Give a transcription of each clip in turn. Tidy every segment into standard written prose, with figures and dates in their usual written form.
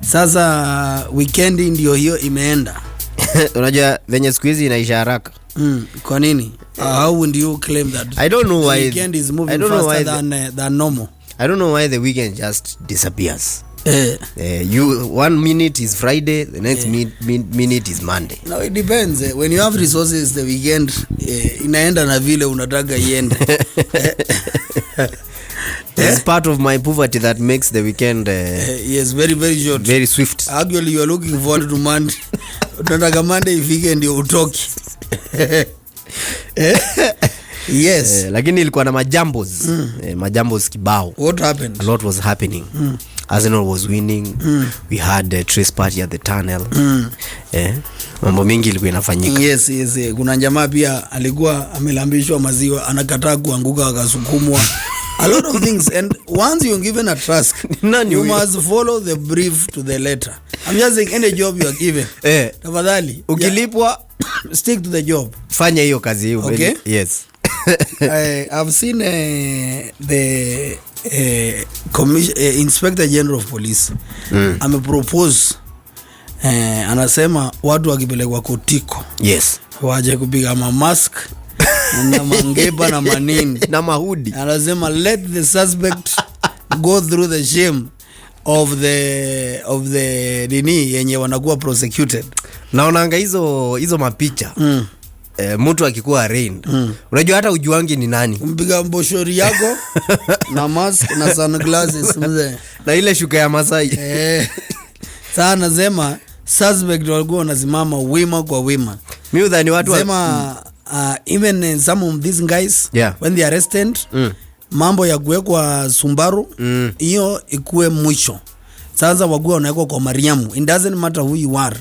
Sasa weekend ndio hiyo imeenda. Unajua venye siku hizi inaisha haraka. Kwa nini? How would you claim that? I don't know why the weekend is moving faster than normal. I don't know why the weekend just disappears. You 1 minute is Friday, the next minute is Monday. No, it depends. When you have resources, the weekend inaenda na vile unataka iende. It's part of my poverty that makes the weekend yes, very very short, very swift. Actually, you are looking forward to Monday. Unataka Monday ifike ndio utoki. Yes. Lakini ilikuwa na majambos. Majambos kibao. What happened? A lot was happening. Arsenal was winning. We had a trace party at the tunnel. Mambo mingi ilikuwa inafanyika. Yes. Kuna jamaa pia alikuwa amelambishwa maziwa, anakataa kuanguka akasukumwa. A lot of things, and once you're given a task, you must follow the brief to the letter. I'm just saying, any job you are given, tafadhali ukilipwa stick to the job, fanya hiyo kazi hiyo. Okay? Yes. I've seen the Inspector General of Police amepropose, anasema watu wakipelekwa kotiko, yes, waje kupiga mask na mangepa na manini na mahudi. Anasema let the suspect go through the shame of the dini yenye wanakuwa prosecuted. Naonanga hizo mapicha. Mtu akikuwa arraigned, unajua hata ujuangi ni nani. Mpiga mboshori yako na mask na sunglasses mzee na ile shuka ya Masai. Sasa anasema suspect walikuwa wanasimama wima kwa wima. Mimi udhani watu sema even some of these guys, when they arrested, mambo ya kuwekwa Sumbaru hiyo ikuwe mwisho. Sasa wagua wanawekwa kwa Mariamu. It doesn't matter who you are.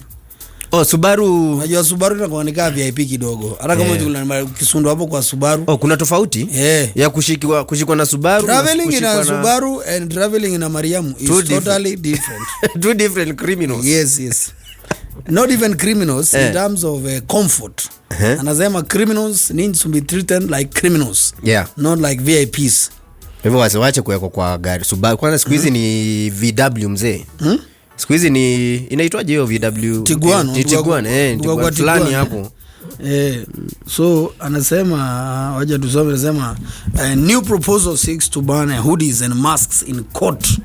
Subaru. Unajua Subaru inakuonekana VIP kidogo. Hata kama kuna kisundo hapo kwa Subaru. Kuna tofauti ya kushikwa na Subaru. Traveling in Subaru and traveling in Mariamu is totally different. Two different criminals. Yes. Not even criminals in terms of comfort. Anasema criminals need to be treated like criminals. Not like VIPs. Hivyo wasiwache kuwekwa kwa gari Subaru. Kwanza siku hizi ni VW mzee. Siku hizi ni inaitwaje hiyo VW? Tiguan. Tiguan fulani hapo. So anasema waje tusome, anasema new proposal seeks to ban hoodies and masks in court.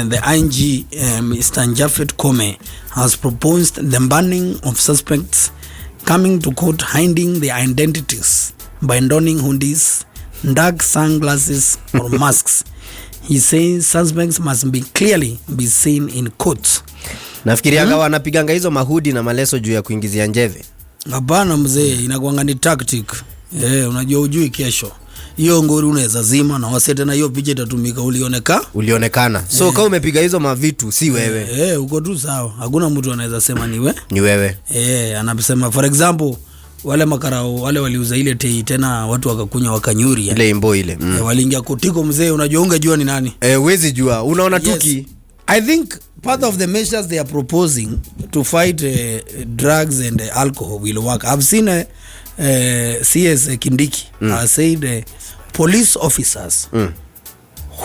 The ING Mr. Jafet Kome has proposed the banning of suspects coming to court hiding their identities by donning hoodies, dark sunglasses or masks. He says suspects must be clearly be seen in court. Nafikiria akawa anapiganga hizo mahudi na maleso juu ya kuingizia njeve. Hapana mzee, inakuanga ni tactic. Unajua ujui kesho. Hiyo ngori unaweza zima na wasete na hiyo picha itatumika ulionekana. So kama umepiga hizo mavitu si wewe. Uko tu sawa. Hakuna mtu anaweza sema ni wewe. Anasema for example wale makarao wale waliuza ile tei tena watu wakakunya wakanyuri ile imbo ile. Waliingia kotiko mzee, unajua ungejua ni nani? Huwezi jua. Unaona tuki. I think part of the measures they are proposing to fight drugs and alcohol will work. I've seen CS Kindiki said police officers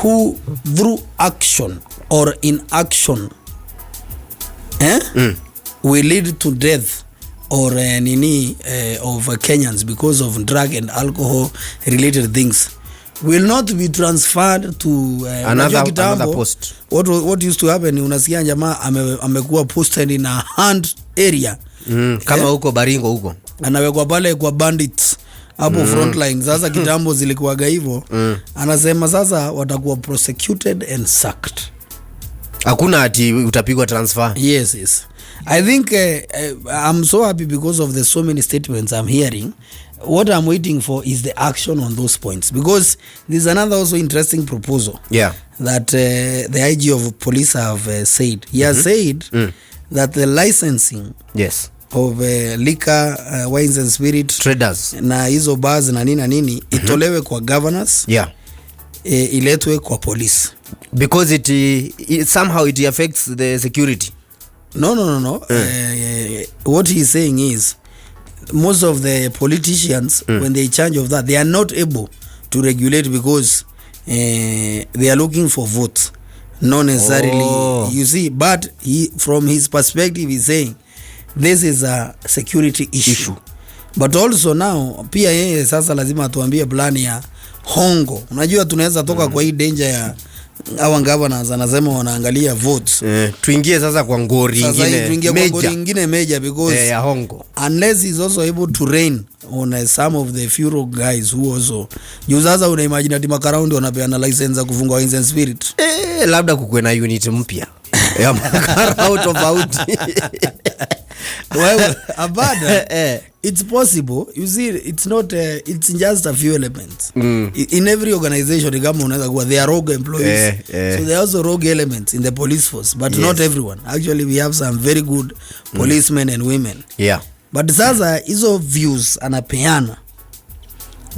who through action or inaction will lead to death or of Kenyans because of drug and alcohol related things will not be transferred to another post. What used to happen, unasikia jamaa amekuwa posted in a hand area kama huko Baringo huko anawekwa pale kwa bandits hapo front line. Sasa kitambo zilikuwaga hivyo. Anasema sasa watakuwa prosecuted and sacked. Hakuna ati utapigwa transfer. Yes. I think I'm so happy because of the so many statements I'm hearing. What I'm waiting for is the action on those points, because there's another also interesting proposal that the IG of police have said. He has said that the licensing of liquor, wines and spirit traders na hizo bars na nini itolewe kwa governors, iletwe kwa police, because it somehow it affects the security. No. What he's saying is most of the politicians when they in charge of that, they are not able to regulate because they are looking for votes. not necessarily you see, but from his perspective he's saying this is a security issue. But also now pia yeye sasa lazima atuambie plan ya hongo. Unajua tunaweza toka kwa hii danger ya hawa governors anasema wanaangalia votes. Tuingie sasa kwa ngori nyingine major because ya hongo. Unless he's also able to reign on some of the few guys who also sasa una imagine ati makaraundi wanapeana license za kufunga wines and spirit. Labda kukue na unit mpya ya makarau tofauti. Well, abada it's possible. You see, it's not it's just a few elements. In every organization kama unaweza kuwa there are rogue employees. So there are also rogue elements in the police force, but not everyone. Actually we have some very good policemen and women. But sasa hizo views anapeana,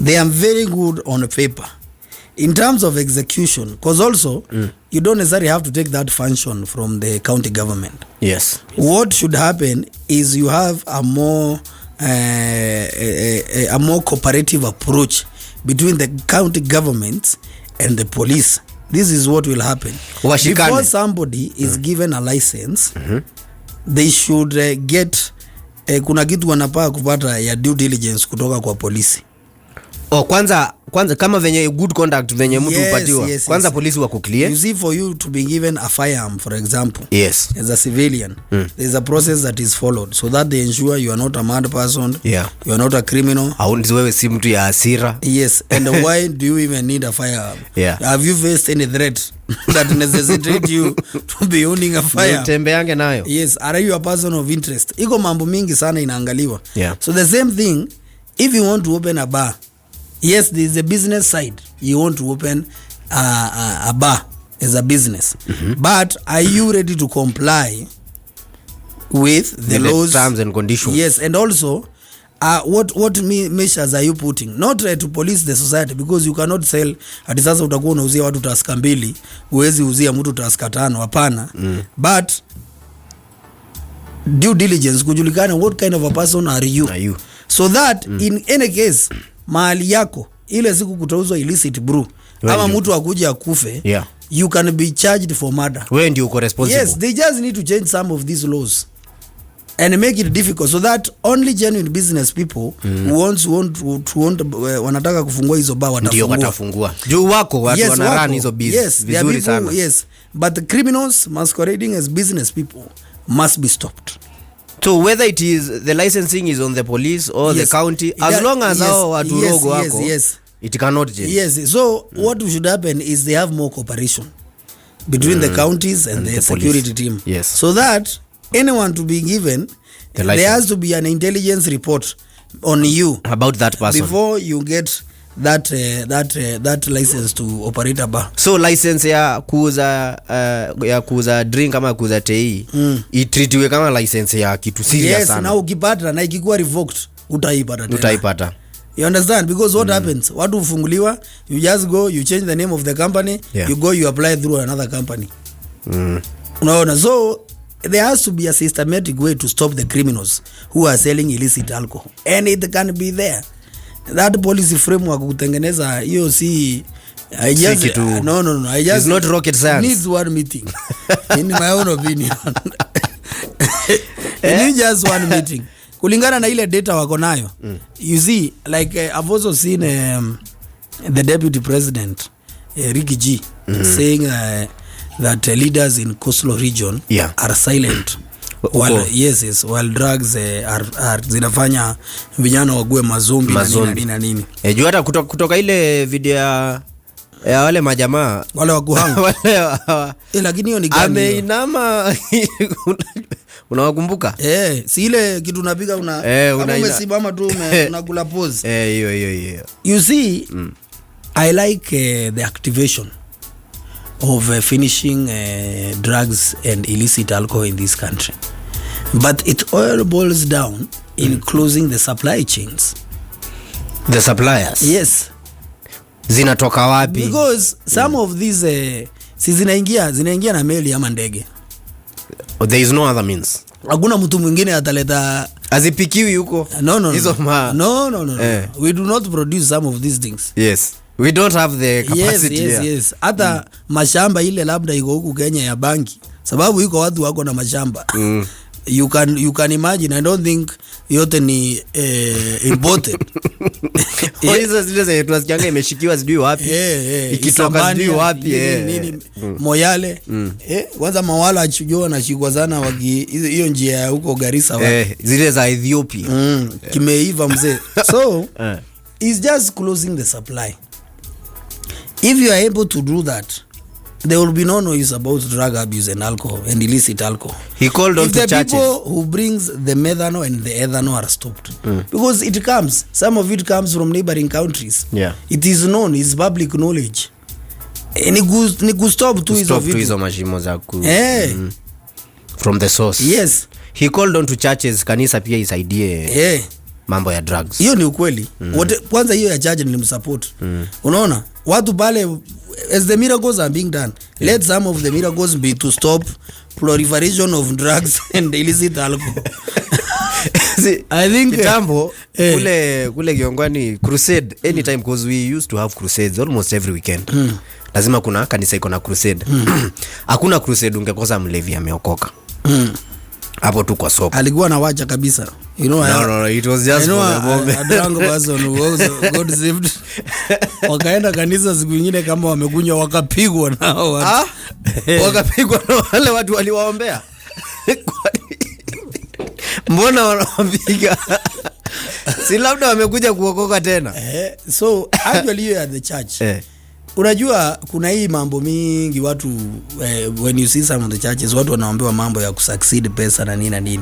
they are very good on paper. In terms of execution, because also you don't necessarily have to take that function from the county government. What should happen is you have a more cooperative approach between the county governments and the police. This is what will happen. Before somebody is given a license, they should get kuna kitu wanapaa kupata ya due diligence kutoka kwa polisi. Kwanza kama venye good conduct venye mtu upatiwa. Kwanza polisi wako clear. You see, for you to be given a firearm, for example, as a civilian, there's a process that is followed so that they ensure you are not a mad person, you are not a criminal. Haundi wewe si mtu ya hasira. And why do you even need a firearm? Have you faced any threat that necessitate you to be owning a firearm? Tembeange nayo. Are you a person of interest? Iko mambo mingi sana inaangaliwa. So the same thing, if you want to open a bar, yes, there is a business side. You want to open a bar as a business. But are you ready to comply with the laws, terms and conditions? And also what measures are you putting? Not to police the society, because you cannot sell ati sasa utakuwa unauzia watu taska 2, uwezi uzia mtu taska 5, hapana. But due diligence kujulikana what kind of a person are you? So that in any case mahali yako ile siku kutauzwa illicit brew ama mtu akuja akufe, you can be charged for murder. Wewe ndio uko responsible. They just need to change some of these laws and make it difficult so that only genuine business people who want wanataka kufungua hizo bar watafungua. Juu wako watu wana run hizo business vizuri sana. But the criminals masquerading as business people must be stopped. So whether it is the licensing is on the police or the county, as long as hao watu rogo wako, it cannot change. So what should happen is they have more cooperation between the counties and the security team. So that anyone to be given, there has to be an intelligence report on you about that person before you get that license to operate a bar. So license ya kuuza drink ama kuuza tei itreatiwe kama license ya kitu serious sana. Na ukipata na ikikuwa revoked utaipata. You understand? Because what happens? Watu ufunguliwa, you just go, you change the name of the company, you go, you apply through another company. Unaona, so there has to be a systematic way to stop the criminals who are selling illicit alcohol, and it can be there. That policy framework kutengeneza hiyo si I just it's not rocket science. Needs one meeting in my own opinion. It just one meeting kulingana na ile data wako nayo. You see, like I've also seen the deputy president Ricky G saying that leaders in coastal region are silent while drugs are zinafanya vijana wague mazombi na nini. Juu hata kutoka ile video ya wale majamaa wale wakuhanga lakini hiyo ni gani? Ameinama unawakumbuka? Si ile kitu unapiga umesimama tu unakula pose. Hiyo. You see, I like the activation of finishing drugs and illicit alcohol in this country, but it all boils down in closing the supply chains. The suppliers? Yes. Zinatoka wapi? Because some of these si zinaingia na meli ama ndege. There is no other means. Hakuna mtu mwingine ataleta azipikiwi huko. No. We do not produce some of these things. We don't have the capacity. Yes. Hata mashamba ile labda iko huku Kenya ya banki. Sababu iko watu wako na mashamba. You can imagine. I don't think yote ni imported. Hizo zile za tunasikianga imeshikiwa sijui wapi. Ikitoka sijui wapi. Nini Moyale. Kwanza mawala achujua na shikwa sana waki hiyo njia ya huko Garissa wapi. Zile za Ethiopia. Kimeiva mzee. So it's just closing the supply. If you are able to do that, there will be no noise about drug abuse and alcohol and illicit alcohol. He called on to churches. The people who brings the methanol and the ethanol are stopped. Because it comes, some of it comes from neighboring countries. Yeah. It is known, it's public knowledge. Ni kustop tu hizo vitu. Hizo mashimo za ku. From the source. Yes. He called on to churches, kanisa pia isaidie. Mambo ya drugs. Hiyo ni ukweli. Kwanza hiyo ya church nilimsupport. Unaona? Watu pale, as the miracles are being done, let some of the miracles be to stop proliferation of drugs and illicit alcohol. See, I think kitambo kule Giongwani crusade anytime, because we used to have crusades almost every weekend. Lazima kuna kanisa iko na crusade. Hakuna crusade ungekosa mlevi ameokoka. Hapo tu kwa soko. Alikuwa na wacha kabisa. You know, no, it was just for the moment. A drunk person who was God saved. Wakaenda kanisa siku nyingine kama wamekunywa wakapigwa nao watu. Wakapigwa na wale watu waliwaombea. Mbona wanawapiga? Si labda wamekuja kuokoka tena. So actually you are the church. Unajua kuna hii mambo mingi watu when you see some of the churches watu wanaombewa mambo ya kusucceed pesa na nini.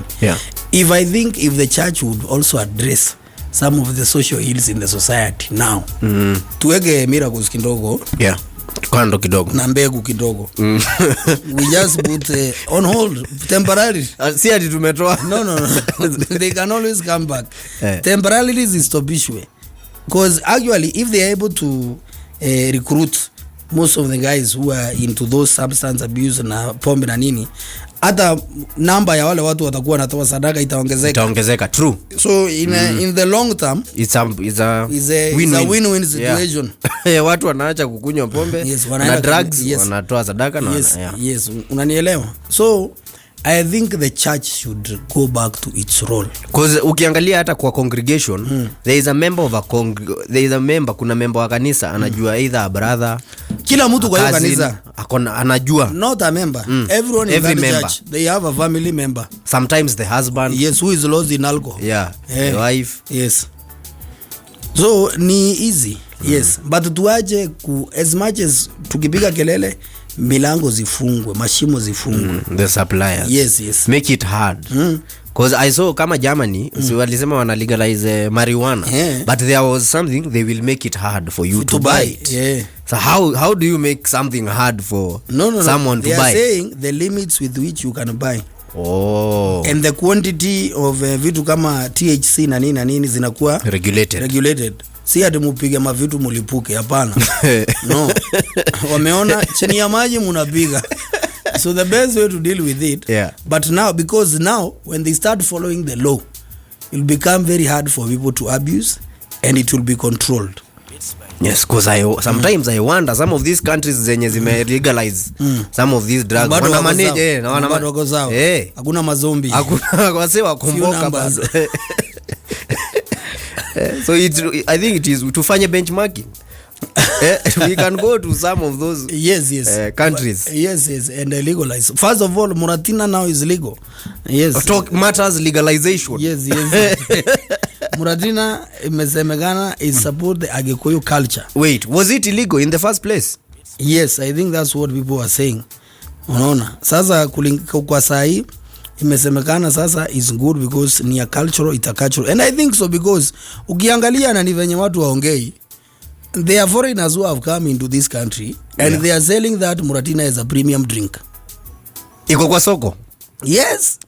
If I think if the church would also address some of the social ills in the society now. Tuweke miracles kidogo. Kando kidogo. Na mbegu kidogo. We just put on hold temporarily. Si ati tumetoa. No. They can always come back. Temporarily zistopishwe. Because actually if they are able to recruit most of the guys who are into those substance abuse na pombe na nini, hata namba ya wale watu watakuwa wanatoa sadaka itaongezeka. True. So in the long term it's a win-win situation. Watu wanaacha kukunywa pombe na drugs, wanatoa sadaka na yes, unanielewa. So I think the church should go back to its role. Because ukiangalia hata kwa congregation, there is a member of kuna member wa kanisa anajua either a brother, kila mtu kwa hiyo kanisa anajua, not a member. Everyone in that church they have a family member, sometimes the husband, yes, who is lost in alcohol, the wife, yes. So ni easy. Yes, but tuaje as much as tukipiga kelele milango zifungwe, mashimo zifungwe. The suppliers. Yes. Make it hard. Because I saw kama Germany, so walisema wana legalize marijuana, but there was something they will make it hard for you to buy it. So how do you make something hard for someone to buy? They are saying the limits with which you can buy. And the quantity of vitu kama THC na nini zinakuwa regulated. Si ati mupige mavitu mulipuke, hapana. No. Wameona chini ya maji munapiga. So the best way to deal with it. But now, because now when they start following the law, it will become very hard for people to abuse and it will be controlled. Yes, because sometimes I wonder some of these countries zenye zime legalize some of these drugs wana manage na wana madogo zao. Hakuna mazombi. Hakuna wase wa kumboka basi. So I think it is tufanye benchmarking. We can go to some of those countries. Yes, and legalize. First of all, Muratina now is legal. Yes. Talk matters legalization. Yes. Muratina imesemekana is support the Agikuyu culture. Wait, was it illegal in the first place? Yes, I think that's what people are saying. Unaona? Sasa kwa sahi imesemekana sasa is good because ni a cultural, it's a cultural. And I think so because ukiangalia na ni venye watu waongei, there are foreigners who have come into this country and they are selling that Muratina as a premium drink. Iko kwa soko? Yes.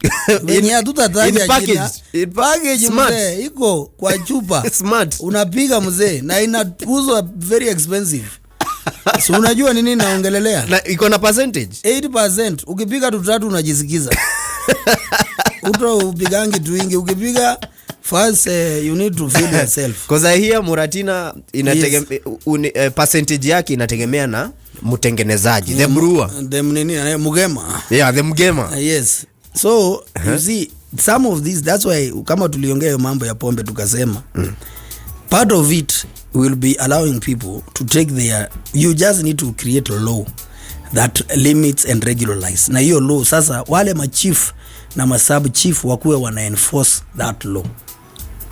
Venye hatutataja jina. In package mzee, iko kwa chupa. Smart. Unapiga mzee na inauzwa very expensive. So unajua nini naongelelea? Na iko na percentage? 8%. Ukipiga tu 3 unajisikiza. Uto upigangi tu wingi, ukipiga First, you need to feel yourself. Because I hear Muratina percentage yake inategemea na mtengenezaji, the brewer. The mugema. Yeah, the mugema. Yes. So, you see, some of these, that's why kama tuliongea hiyo mambo ya pombe tukasema, part of it will be allowing people to take their, you just need to create a law that limits and regularize. Na hiyo law sasa wale machief na masub chief wakuwe wana enforce that law.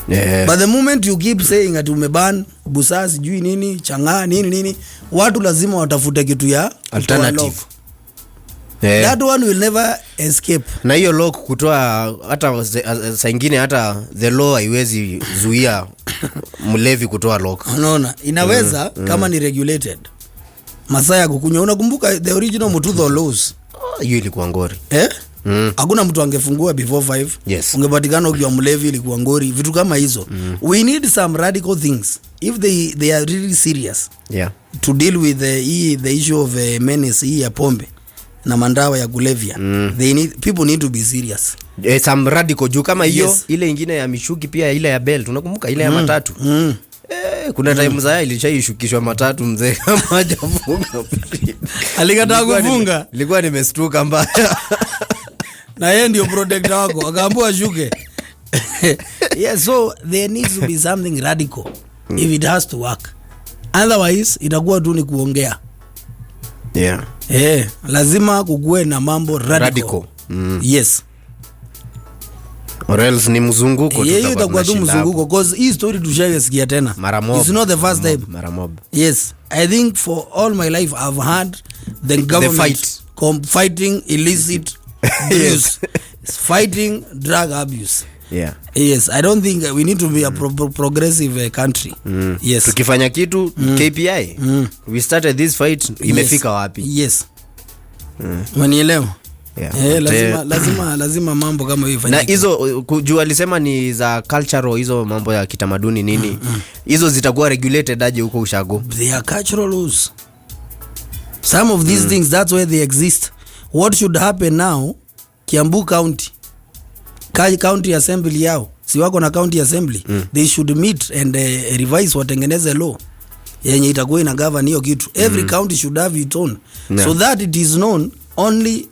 Yeah. But the moment you keep saying ati umeban busaa sijui nini changa nini, watu lazima watafute kitu ya alternative. Yeah. That one will never escape. Na hiyo law kutoa hata saa nyingine hata the law haiwezi zuia mlevi kutoa law. Unaona, inaweza kama ni regulated. Masaa ya kukunywa, unakumbuka the original Mututho laws? Hiyo ilikuwa ngori. Hakuna mtu angefungua before 5. Yes. Ungepatikana ukiwa mlevi ilikuwa ngori, vitu kama hizo. We need some radical things if they are really serious. Yeah. To deal with the issue of menace hii ya pombe na mandawa ya kulevya. People need to be serious. Some radical juu kama hiyo. Yes. Ile ingine ya mishuki pia ile ya belt unakumbuka ile ya matatu. Kuna time za ilishaishukishwa matatu mzee kama hajafunga. Alikataa kufunga. Nilikuwa nimestuka mbaya. Na yeye ndio protector wako akaambiwa shuke. Yeah, so there needs to be something radical if it has to work. Otherwise itakuwa tu ni kuongea. Yeah. Lazima kukuwe na mambo radical. Yes. Or else ni mzunguko tu itakuwa tu mzunguko because hii story tushayasikia tena. It's not the first time. Maramob. Yes, I think for all my life I've had the government fighting illicit abuse. Fighting drug abuse. Yeah. Yes, I don't think we need to be a progressive country. Yes. Tukifanya kitu KPI. We started this fight imefika wapi? Yes. Manielewa? Yeah. Lazima mambo kama hiyo ifanyike. Na hizo kujua alisema ni za cultural hizo mambo ya kitamaduni nini. Hizo zitakuwa regulated aje huko ushago? They are cultural laws. Some of these things, that's where they exist. What should happen now? Kiambu County. County Assembly yao. Si wako na County Assembly. They should meet and revise watengeneze law. Yenye itakuwa ina govern hiyo kitu. Every county should have its own. So that it is known only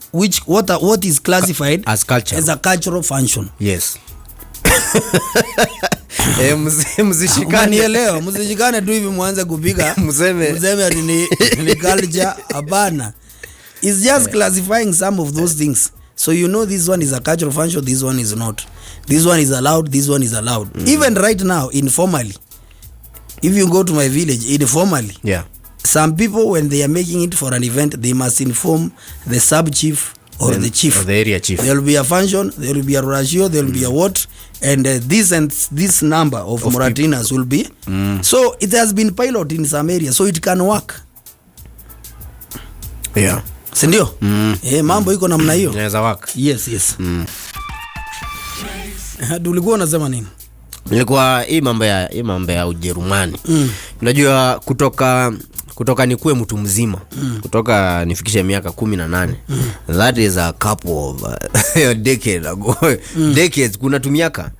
what is classified as culture, as a cultural function. Yes. Mzishikane tu hivi mwanze kupiga mzeme ni culture hapana. It's just classifying some of those things. So you know this one is a cultural function, this one is not. This one is allowed, this one is allowed. Even right now informally. If you go to my village informally. Yeah. Some people when they are making it for an event they must inform the sub chief or the chief or the area chief. There will be a function, there will be a ratio, there will be a what, and this number of Muratinas will be. So it has been pilot in some areas, so it can work. Yeah. Sindio? Mambo iko namna hiyo. Inaweza work. Yes. Tulikuwa unasema nini? Nilikuwa hii mambo ya Ujerumani. Unajua kutoka nikuwe mtu mzima, kutoka nifikishe miaka 18. That is a couple of decade ago. Decades kuna tumiaka.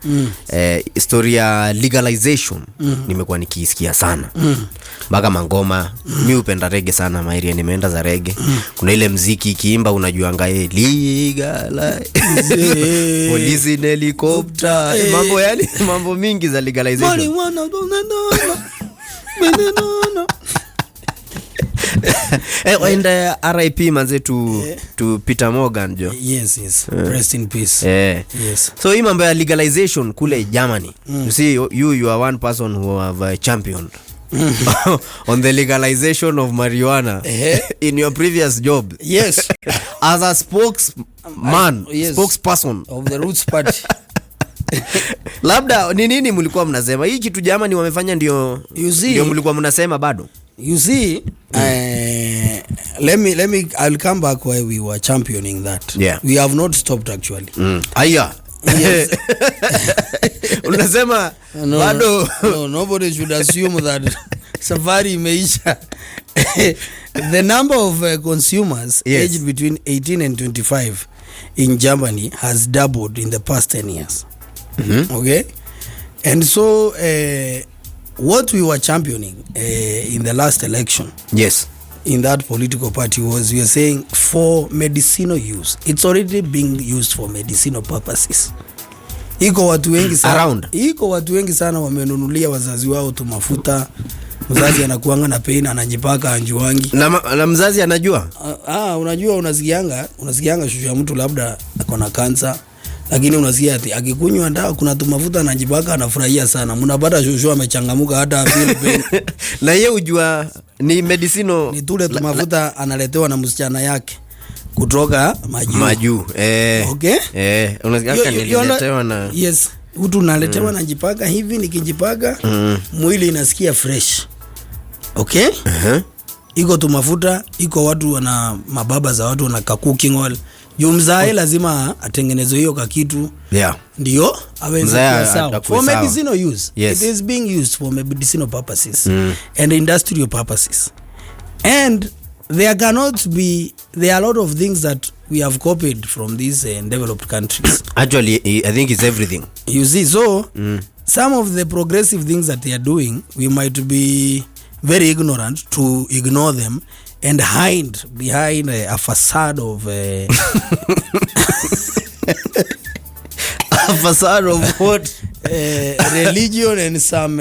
Historia legalization nimekuwa nikisikia sana. Mpaka mangoma, mimi upenda reggae sana, Mairia nimeenda za reggae. Kuna ile mziki ikiimba unajuanga legalize. Police in helicopter. Mambo yani mambo mingi za legalization. And RIP manze to Peter Morgan jo. Yes. Rest in peace. Yes. So hii mambo ya legalization kule Germany. You see you are one person who have championed on the legalization of marijuana in your previous job. Yes. As a spokesperson of the Roots Party. Labda ni nini mlikuwa mnasema? Hii kitu Germany wamefanya ndio mlikuwa mnasema bado? You see, I'll come back why we were championing that. Yeah. We have not stopped actually. Aya. Yes. Unasema bado nobody should assume that safari imeisha. The number of consumers aged between 18 and 25 in Germany has doubled in the past 10 years. Okay? And so what we were championing in the last election, yes, in that political party, was we are saying for medicinal use. It's already being used for medicinal purposes. Iko watu wengi sana around, iko watu wengi sana wamenunulia wazazi wao tu mafuta. Mzazi anakuanga na pain, anajipaka anjuangi na mzazi anajua. Unajua, unasikianga shushu ya mtu labda akona kansa, lakini unasikia ati akikunywa dawa kuna tu mafuta anajipaka, anafurahia sana. Mnapata shushu amechangamuka hata afili pain. Na yeye ujua ni medicinal, ni tule tu mafuta analetewa na msichana yake kutoka maju. Okay, unasikia nililetewa na yes, mtu naletewa na jipaka hivi, nikijipaka mwili inasikia fresh. Okay? Iko tu mafuta, iko watu wana mababa za watu wana cooking oil. Mzae lazima atengenezwe hiyo kakitu. Yeah. Ndio aweze sawa. For medicinal use. Yes. It is being used for medicinal purposes and industrial purposes. And there are a lot of things that we have copied from these developed countries. Actually, I think it's everything. You see, so some of the progressive things that they are doing, we might be very ignorant to ignore them and hide behind a facade of a facade of what? Religion and some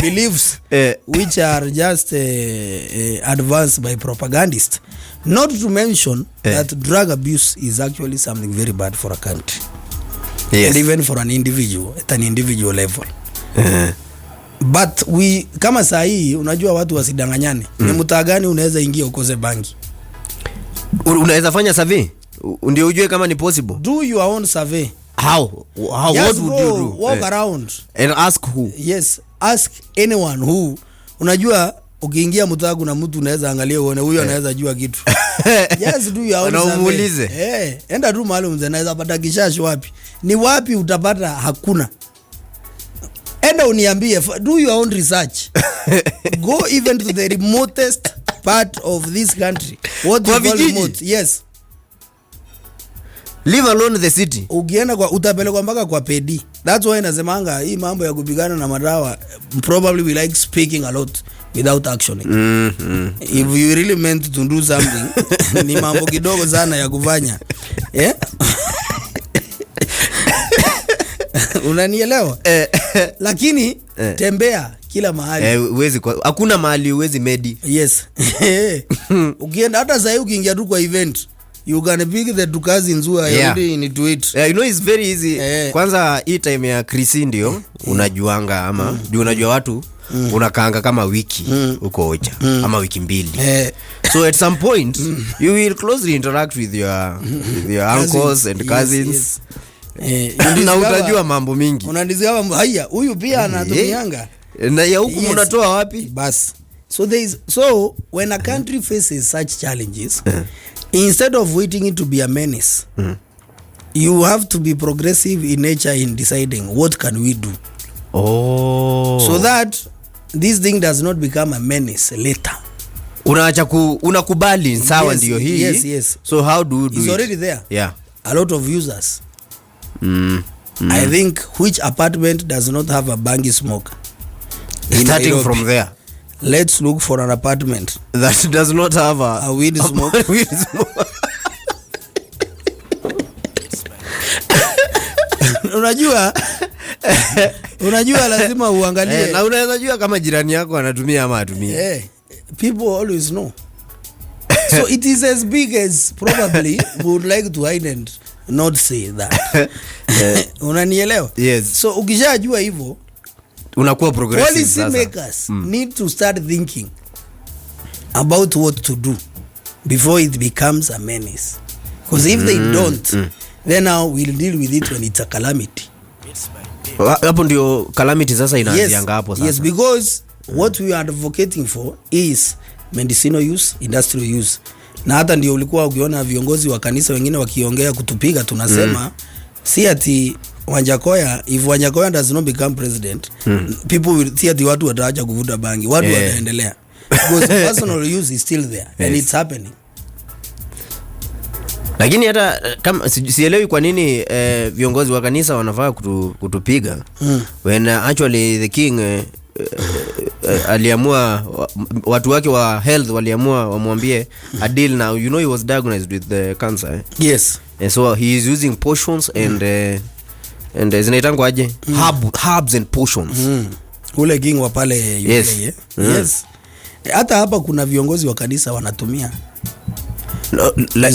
beliefs which are just advanced by propagandists. Not to mention that drug abuse is actually something very bad for a country. Yes. And even for an individual, at an individual level. But we, kama saa hii, unajua watu wasidanganyane. Ni mtaa gani unaweza ingia ukose bangi? Unaweza fanya survey ndio ujue kama ni possible. Do your own survey. How what would you do? Walk around and ask who? Yes, ask anyone who. Unajua ukiingia mtaa kuna mtu unaweza angalia uone huyo anaweza jua kitu. Yes, do your own survey. Enda tu mahali mzee anaweza pata kishashi wapi? Ni wapi utapata? Hakuna. Enda uniambie, do your own research. Go even to the remotest part of this country. What you call remote? Yes. Leave alone the city. Ukienda kwa utapelekwa mpaka kwa pedi. That's why nasemanga hii mambo ya kupigana na madawa, probably we like speaking a lot without actioning. If you really meant to do something, ni mambo kidogo sana ya kufanya. Yeah? Unanielewa? Lakini tembea kila mahali. Uwezi hakuna mahali uwezi medi. Yes. Ukienda hata sasa ukiingia tu kwa event, you can pick the two cousins who are already into it. You know it's very easy. Kwanza hii time ya Christmas ndio unajuanga ama ndio unajua watu unakaanga kama wiki uko ocha ama wiki mbili. So at some point you will closely interact with your uncles and cousins. Na utajua mambo mingi. Unadiscover haya huyu pia anatumianga. Na ya huku mnatoa wapi? Bas. So when a country faces such challenges, instead of waiting it to be a menace, you have to be progressive in nature in deciding what can we do. So that this thing does not become a menace later. Unaacha unakubali sawa ndio hii. Yes. So how do you do it? It's already there. Yeah. A lot of users. I think which apartment does not have a bangi smoke? Starting from there. Let's look for an apartment that does not have a weed smoke. Unajua lazima uangalie. Na unaweza jua kama jirani yako anatumia ama atumii. People always know. So it is as big as probably would like to hide and not say that. Unanielewa? Yes. So ukishajua hivyo, unakuwa progressive sasa. Policy makers need to start thinking about what to do before it becomes a menace. Because if they don't, then now we'll deal with it when it's a calamity. Hapo ndio calamity sasa inaanzianga hapo sasa. Yes, because what we are advocating for is medicinal use, industrial use. Na hata ndio ulikuwa ukiona viongozi wa kanisa wengine wakiongea kutupiga, tunasema si ati Wanjakoya, if Wanjakoya does not become president, people will see ati watu wataacha kuvuta bangi, watu wataendelea. Because personal use is still there and it's happening. Lakini hata kama sielewi kwa nini viongozi wa kanisa wanafaa kutupiga when actually the king aliamua watu wake wa health waliamua wamwambie a deal now. You know he was diagnosed with the cancer. Yes. And so he is using potions and zinaitangwa aje herbs and potions. Ule king wa pale UK. Yes. Yes. Hata hapa kuna viongozi wa kanisa wanatumia. No, like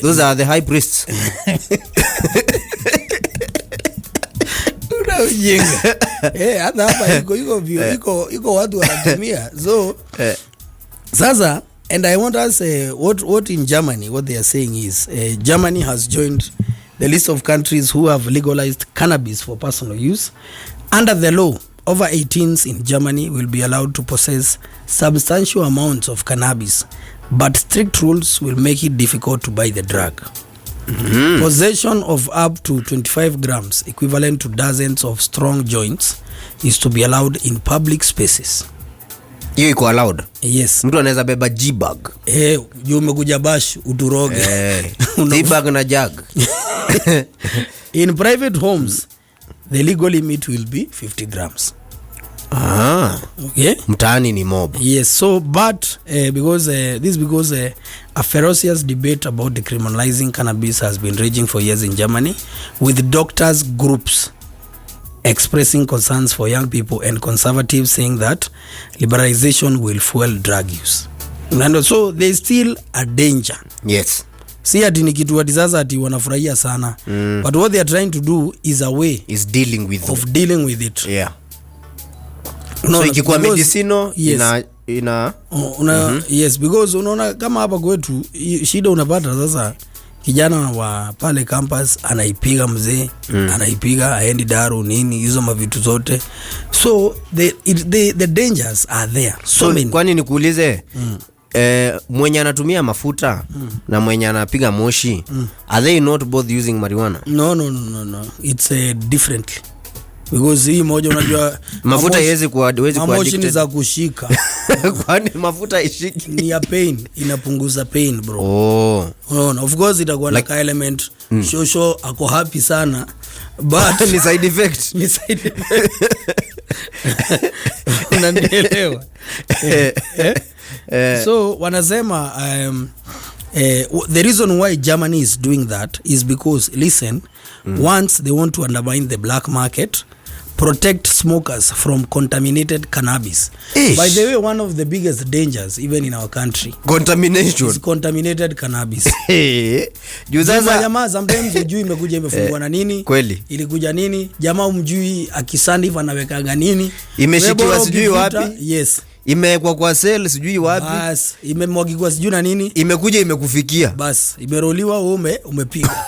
those are the high priests. Unajenga. Hata hapa iko watu wanatumia. So sasa, and I want us what in Germany what they are saying is Germany has joined the list of countries who have legalized cannabis for personal use. Under the law, over 18s in Germany will be allowed to possess substantial amounts of cannabis, but strict rules will make it difficult to buy the drug. Possession of up to 25 grams, equivalent to dozens of strong joints, is to be allowed in public spaces. Hiyo iko allowed? Yes. Mtu anaweza beba G-bag. Juu umekuja bash uturoge. G-bag na jag. In private homes, the legal limit will be 50 grams. Okay. Mtaani ni mob. Yes, so but because a ferocious debate about decriminalizing cannabis has been raging for years in Germany, with doctors groups expressing concerns for young people and conservatives saying that liberalization will fuel drug use. And so there is still a danger. Yes. Si ati ni kitu ati sasa ati wanafurahia sana. But what they are trying to do is a way is dealing with it. Yeah. So ikikuwa medicinal ina yes, because unaona kama hapa kwetu shida unapata sasa kijana wa pale campus anaipiga mzee, anaipiga aendi daru nini hizo mavitu zote. So the dangers are there. So kwani nikuulize mwenye anatumia mafuta na mwenye anapiga moshi are they not both using marijuana? No. It's differently. Because hii moja unajua mafuta haiwezi kuwa addicted. Moshi ni za kushika. Kwani mafuta ishiki? Ni ya pain, inapunguza pain bro. Unaona, of course itakuwa na ka element shosho ako happy sana, but ni side effect. Unanielewa? So wanasema the reason why Germany is doing that is because listen, once they want to undermine the black market, protect smokers from contaminated cannabis. By the way, one of the biggest dangers even in our country is contaminated cannabis. Jamaa sometimes ujui imekuja imefungwa na nini, kweli ilikuja nini, jamaa umjui akisandi vanawekanga nini, imeshikiwa sijui wapi. Yes, imewekwa kwa sel sijui wapi, bas imemwagikwa sijui na nini, imekuja imekufikia, bas imeroliwa umepiga.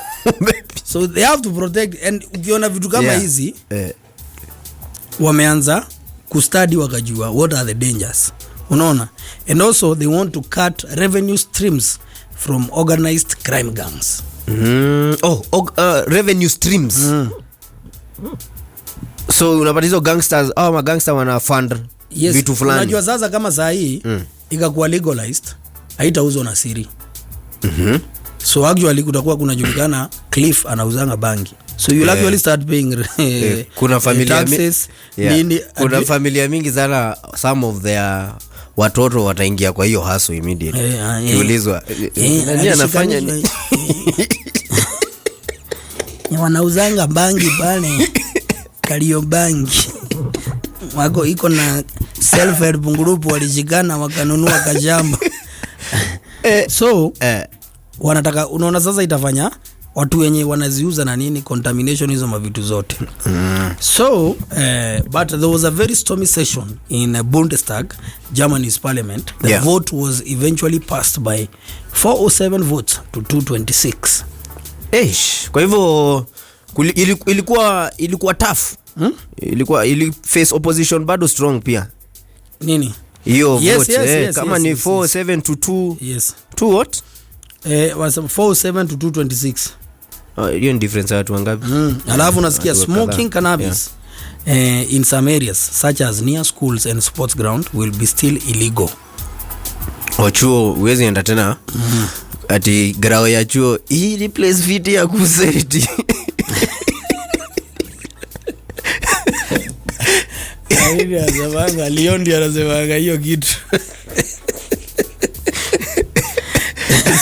So they have to protect, and ukiona vitu kama hizi wameanza kustudy wakajua what are the dangers, unaona. And also they want to cut revenue streams from organized crime gangs. Revenue streams. So unapata hizo gangsters au magangster wana fund vitu fulani. Unajua sasa kama saa hii ikakuwa legalized haitauzwa na siri. So actually kutakuwa kunajulikana Cliff anauzanga bangi. So you actually start paying kuna familia taxes. Kuna familia mingi sana, some of their watoto wataingia kwa hiyo hustle immediately. Kiulizwa nani anafanya ni wanauzanga bangi pale Kalio bangi wako iko na self help group walishikana wakanunua kashamba. So wanataka, unaona sasa itafanya watu wenye wanaziuza na nini contamination hizo mavitu zote. So but there was a very stormy session in Bundestag, Germany's parliament. The vote was eventually passed by 407 votes to 226. Kwa hivyo ilikuwa tough. Ili face opposition bado strong pia. Nini? Hiyo vote kama ni 47 to 2. Yes. 2 what? Was 47 to 226. Hiyo ni difference watu wangapi? Alafu unasikia smoking cannabis in some areas such as near schools and sports ground will be still illegal. Ochuo uwezi enda tena. Ati grao ya chuo hii place fit ya kuseti. Haidi anasemaga Leondi anasemaga hiyo kitu.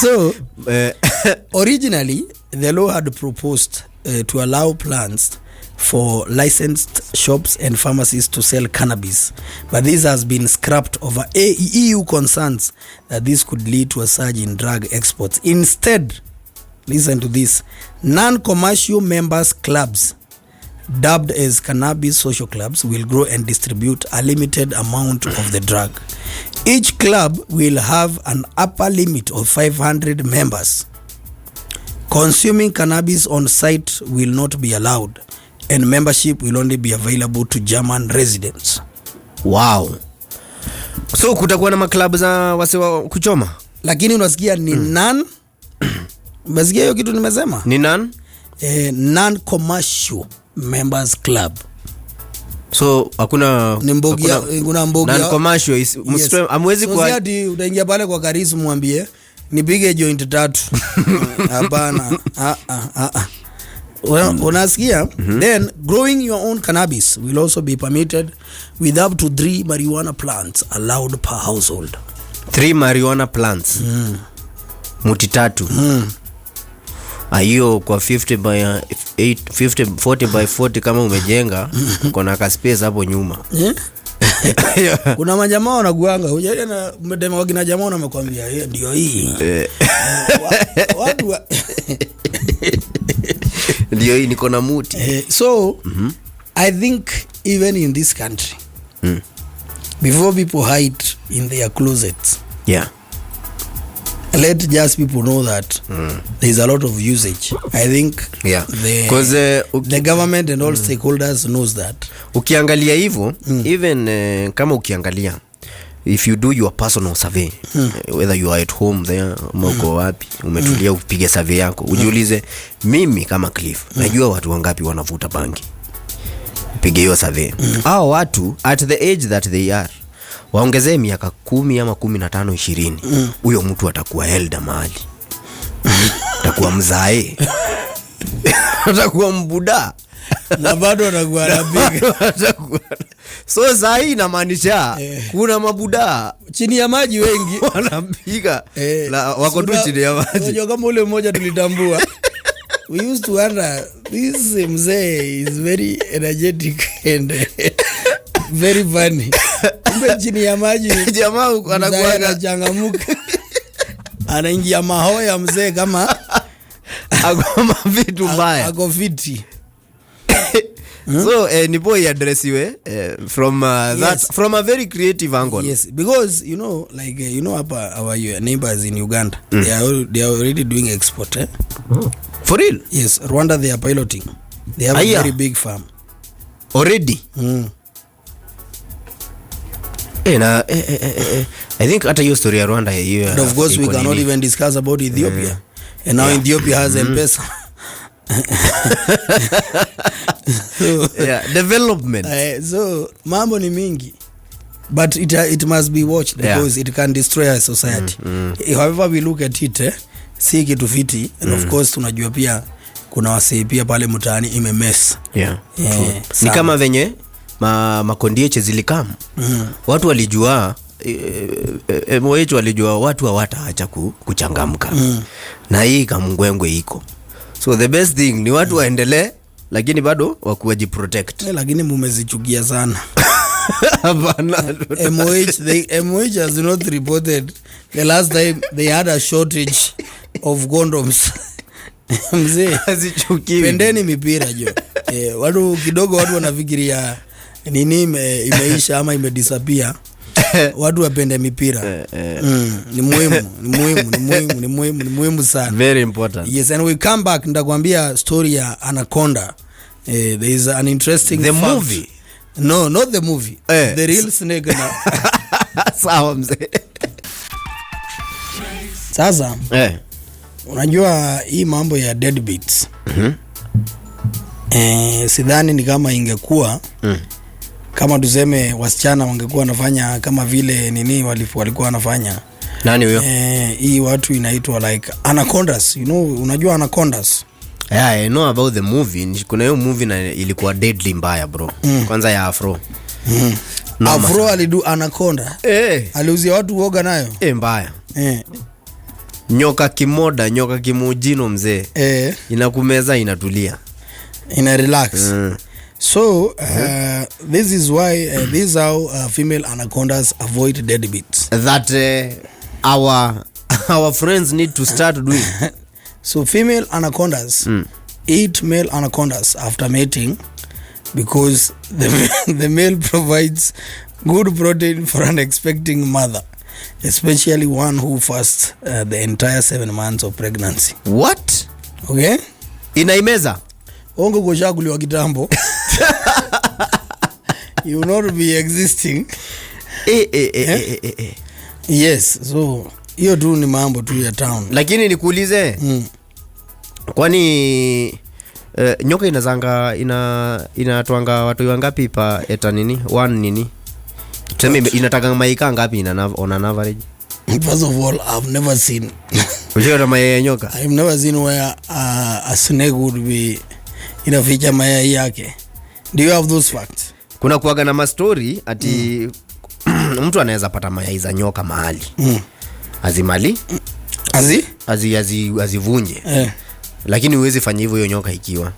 So originally the law had proposed to allow plants for licensed shops and pharmacies to sell cannabis, but this has been scrapped over EU concerns that this could lead to a surge in drug exports. Instead, listen to this, non-commercial members clubs dubbed as cannabis social clubs will grow and distribute a limited amount of the drug. Each club will have an upper limit of 500 members. Consuming cannabis on site will not be allowed, and membership will only be available to German residents. Wow. So kutakuwa na maklabu za wase wa kuchoma? Lakini unasikia ni unasikia hiyo kitu nimesema? Ni non-commercial members club. So hakuna kuna mbogia non-commercial is amwezi kwa hadi utaingia pale kwa Karisi mwambie nipige joint 3. Hapana. Unasikia? Then growing your own cannabis will also be permitted with up to 3 marijuana plants allowed per household. 3 marijuana plants. Muti 3. Hiyo kwa 50 by 40 by 40 kama umejenga kuna ka space hapo nyuma. Kuna majamaa wanaguanga hujaje na mdema wagina jamaa wamekwambia hiyo ndio hii. Watu ndio hii niko na muti. So I think even in this country before people hide in their closets, let just people know that there's a lot of usage. I think the government and all stakeholders knows that. Ukiangalia hivyo even kama ukiangalia if you do your personal survey whether you are at home there uko wapi umetulia upige survey yako ujiulize mimi kama Cliff najua watu wangapi wanavuta bangi, upige hiyo survey. Hao watu at the age that they are waongezee miaka 10 ama 15 20 huyo mtu atakuwa elder mahali. Atakuwa mzae. Atakuwa mbuda na bado anakuwa anapiga. So sahi inamaanisha kuna mabuda chini ya maji wengi wanapiga wako tu chini ya maji. Unajua kama ule mmoja tulitambua. We used to wonder this mzee is very energetic and very funny. Kumbe chini ya maji jamaa anakuwa anachangamuka. Anaingia mahoya mzee kama agoma vitu mbaya. Ako fiti. So ni boy address you from that from a very creative angle. Yes, because you know like our neighbors in Uganda they are already doing export For real? Yes, Rwanda they are piloting. They have a very big farm already. I think hata hiyo story ya Rwanda hiyo. And of course we cannot even discuss about Ethiopia. And now Ethiopia has M-Pesa. Development. So mambo ni mingi. But it must be watched because it can destroy our society. However we look at it, si kitu fiti. And of course tunajua pia kuna wasee pia pale mtaani imemess. Ni kama venye makondieche zilikam. Watu walijua MOH walijua watu hawataacha kuchangamka. Na hii kamngwengwe iko. So the best thing ni watu waendelee lakini bado wakuwaji protect. Lakini mumezichukia sana. Hapana. MOH has not reported the last time they had a shortage of condoms. Mzee hazichukiwi. Pendeni mipira jo. Watu kidogo watu wanafikiria nini imeisha ama imedisappear. Watu wapende mipira. Ni muhimu sana. Very important. Yes, and we come back nitakwambia story ya Anaconda. There is an interesting the fact. Movie? No, not the movie. The real snake na. Sawa mzee. Sasa unajua hii mambo ya deadbeats. Sidhani ni kama ingekuwa kama tuseme wasichana wangekuwa wanafanya kama vile nini walikuwa wanafanya Nani huyo? Hii watu inaitwa like anacondas, you know, unajua anacondas? Yeah, I know about the movie. Kuna hiyo movie na ilikuwa deadly mbaya bro. Kwanza ya Afro. Afro alidu anaconda. Aliuzia watu uoga nayo. Mbaya. Nyoka kimoda, nyoka kimujino mzee. Inakumeza inatulia. Ina relax. So this is why this is how female anacondas avoid deadbeats. That our friends need to start doing. So female anacondas eat male anacondas after mating because the male provides good protein for an expecting mother, especially one who fasts the entire 7 months of pregnancy. What? Okay? Inaimeza? Ongo kushakuliwa kitambo. You will not be existing. Yes, so hiyo tu ni mambo tu ya town. Lakini nikuulize, kwani nyoka inazanga inatoanga watu wangapi pa eta nini? One nini? Tuseme inataka maika ngapi on an average? First of all, I've never seen. Unajua mayai ya nyoka? I've never seen where a snake would be inaficha mayai yake. Do you have those facts? Kuna kuaga na mastori ati mtu anaweza pata mayai za nyoka mahali. Azimali? Azivunje. Lakini huwezi fanya hivyo hiyo nyoka ikiwa.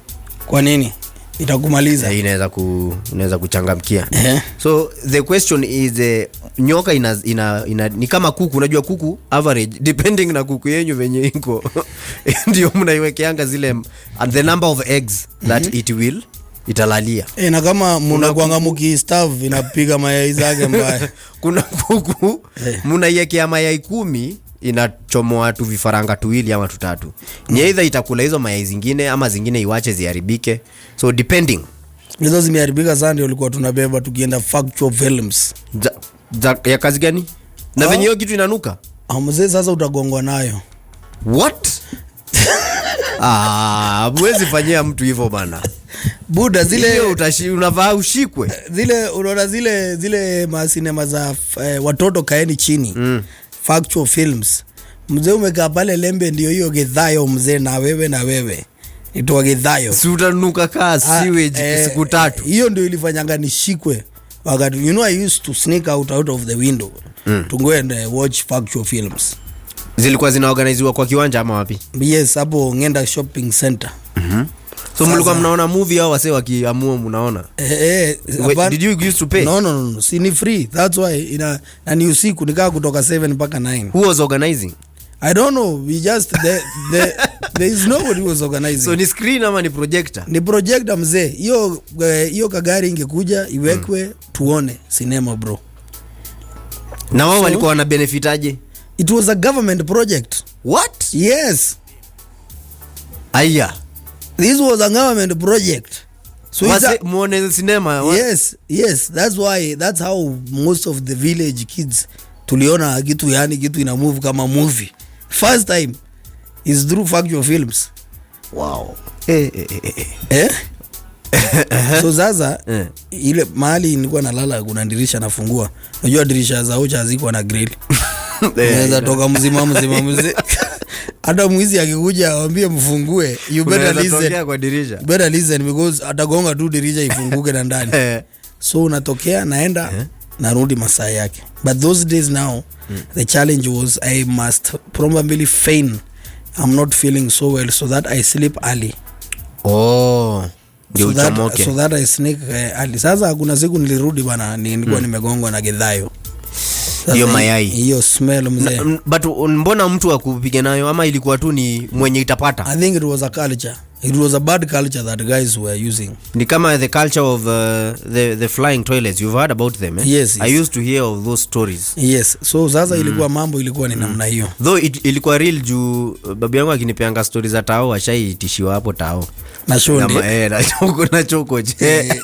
Kwa nini? Itakumaliza. Inaweza kuchangamkia. So the question is nyoka ni kama kuku, unajua kuku average depending na kuku yenyu venye iko. Ndio mnaiwekeanga zile the number of eggs that it will italalia. Na kama mnakuanga mkistave inapiga mayai zake mbaya. Kuna kuku mnaiwekea mayai 10 inachomoa tu vifaranga 2 ama 3. Ni either itakula hizo mayai zingine ama zingine iwache ziharibike. So depending. Hizo zimeharibika sana ndio ulikuwa tunabeba tukienda factual films. Ya kazi gani? Na venye hiyo kitu inanuka? Mzee sasa utagongwa nayo. What? Huwezi fanyia mtu hivyo bana. Buda zile unavaa ushikwe. Zile unaona zile masinema za watoto kaeni chini. Factual films. Mzee umekaa pale lembe ndio hiyo gedhayo mzee na wewe. Itwa gedhayo. Si utanuka kaa sewage siku 3. Hiyo ndio ilifanyanga nishikwe. Wakati you know I used to sneak out of the window to go and watch factual films. Zilikuwa zinaorganiziwa kwa kiwanja ama wapi? Yes, hapo Ngenda shopping center. So mlikuwa mnaona movie au wase wakiamua mnaona? Did you used to pay? No. Si ni free. That's why na ni usiku nikaa kutoka 7 mpaka 9. Who was organizing? I don't know. We just there is nobody who was organizing. So ni screen ama ni projector? Ni projector mzee. Hiyo kagari ingekuja iwekwe tuone cinema bro. Na wao walikuwa wana benefit aje? It was a government project. What? Yes. Aya. This was a government project. So muone cinema. Yes. That's how most of the village kids tuliona kitu ina move kama movie. First time is through factual films. Wow. So sasa ile mahali nilikuwa nalala kuna dirisha nafungua. Unajua dirisha za ocha hazikuwa na grill. Unaweza toka mzima mzee. Hata mwizi akikuja aambie mfungue, you better listen kwa dirisha. Better listen because atagonga tu dirisha ifunguke na ndani. So unatokea naenda narudi masaa yake. But those days now the challenge was I must probably feign I'm not feeling so well so that I sleep early. So that I sneak early. Sasa kuna siku nilirudi bana nilikuwa nimegongwa na gedhayo. Hiyo mayai. Hiyo smell mzee. But mbona mtu akupiga nayo ama ilikuwa tu ni mwenye itapata? I think it was a culture. It was a bad culture that guys were using. Ni kama the culture of the flying toilets. You've heard about them, eh? Yes. I used to hear of those stories. Yes. So sasa ilikuwa mambo ilikuwa ni namna hiyo. Though ilikuwa real juu babu yangu akinipeanga stories za tao ashaitishiwa hapo tao. Na shondi. Na choko je.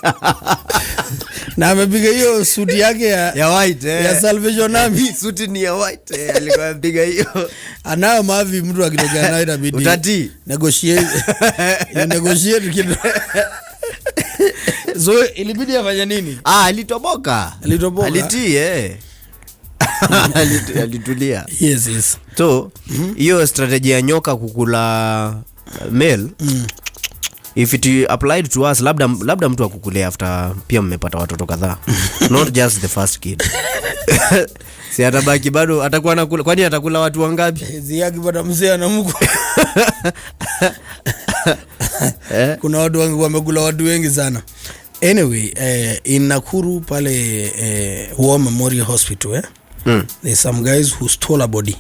Na amepiga hiyo suit yake ya white ya Salvation Army. Suit ni ya white alikuwa amepiga hiyo. Anao mavi mtu akitokea nayo inabidi. Utati. Negotiate kidogo. So ilibidi afanye nini? Alitoboka. Alitii alitulia. Yes. So hiyo strategy ya nyoka kukula male if it applied to us, labda mtu akukulea after pia mmepata watoto kadhaa. Not just the first kid. Si atabaki bado atakuwa anakula, kwani atakula watu wangapi? Ziaki bado mzee na Mungu. Kuna watu wengi wamekula watu wengi sana. Anyway, in Nakuru pale War Memorial Hospital, there's some guys who stole a body.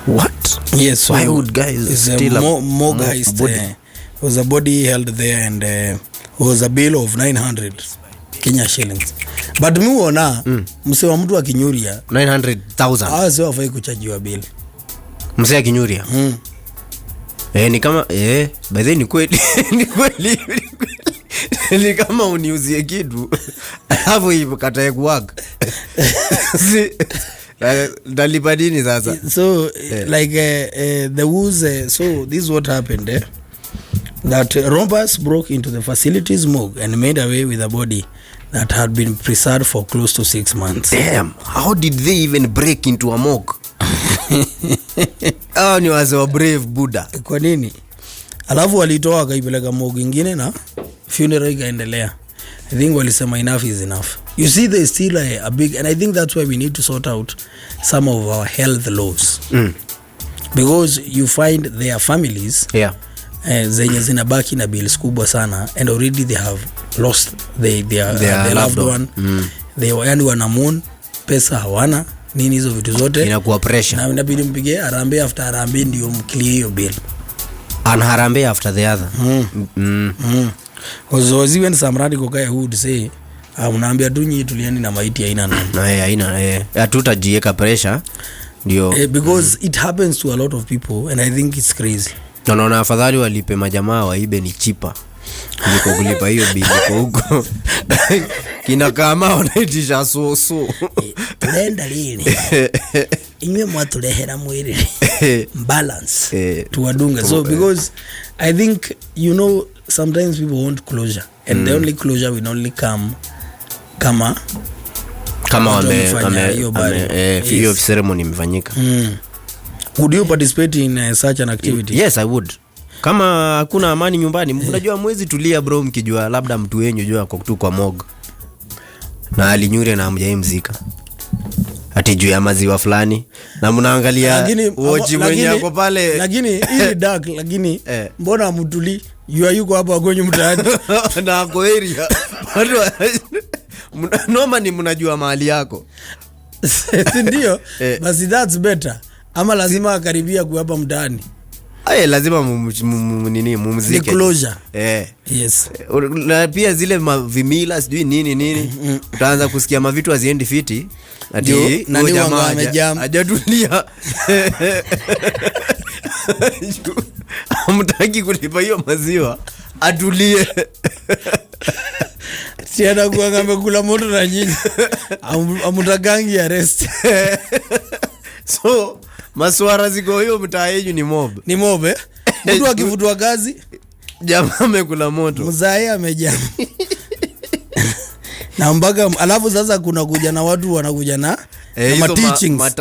What? Yes, so why would guys steal more guys? Was a body held there and was a bill of 900 Kenya shillings. But mi uona mse wa mtu akinyuria 900,000. Hawa sio wafai kuchajiwa bill. Mse akinyuria. Ni kama by the way ni kweli. Ni kweli. Ni kama uniuzie kitu hapo hivyo kataye kuwaka. Dalipadini sasa. So like there was so this is what happened that robbers broke into the facility's morgue and made away with a body that had been preserved for close to 6 months. Damn, how did they even break into a morgue? Oh, ni wase wa brave Buddha. Kwa nini? Alafu walitoa akaipeleka morgue nyingine na funeral ikaendelea. I think walisema enough is enough. You see there's still a big, and I think that's why we need to sort out some of our health laws. Because you find their families zenye zinabaki na bills kubwa sana and already they have lost their loved one. They yani wanamon pesa hawana nini hizo vitu zote inakuwa pressure na inabidi mpige arambe after arambe ndio mclear hiyo bill. An harambe after the other. Because even some radical guy who would say unaambia tu nyinyi tulieni na maiti haina nani. Haina hatutajieka pressure ndio. Because it happens to a lot of people and I think it's crazy. Naona afadhali walipe majamaa waibe ni cheaper kuliko kulipa hiyo bili kwa huko. Kina kama wanaitisha so Tunaenda lini? Inwe mwatulehera mwiri balance tuwadunga. So because I think sometimes people want closure and the only closure will only come kama hiyo ceremony imefanyika. Would you participate in such an activity? Yes, I would. Kama hakuna amani nyumbani, unajua mwezi tulia bro, mkijua labda mtu wenyu jua kwa kutu kwa mog na alinyure na mjaimzika ati juu ya maziwa fulani na mnaangalia wochi mwenye yako pale, lakini hii dark lakini mbona mtuli yuko hapo agonyo mtaani na ako area noma ni mnajua mahali yako. Ndio basi that's better. Ama lazima akaribia kwa hapa mtaani. Lazima mumzike. Closure. Yes. Na pia zile vimila sijui nini. Utaanza kusikia mavitu haziendi fiti. Ati nani jamaa hajatulia. Hamtaki kulipa hiyo maziwa. Atulie. Siada kuanga amekula moto na nyinyi. Amutagangi arrest. So maswara ziko hiyo mtaa yenu ni mob. Ni mob mtu akivutwa kazi jamaa amekula moto. Mzae amejaa. Na mpaka alafu sasa kuna kuja na watu wanakuja na teachings.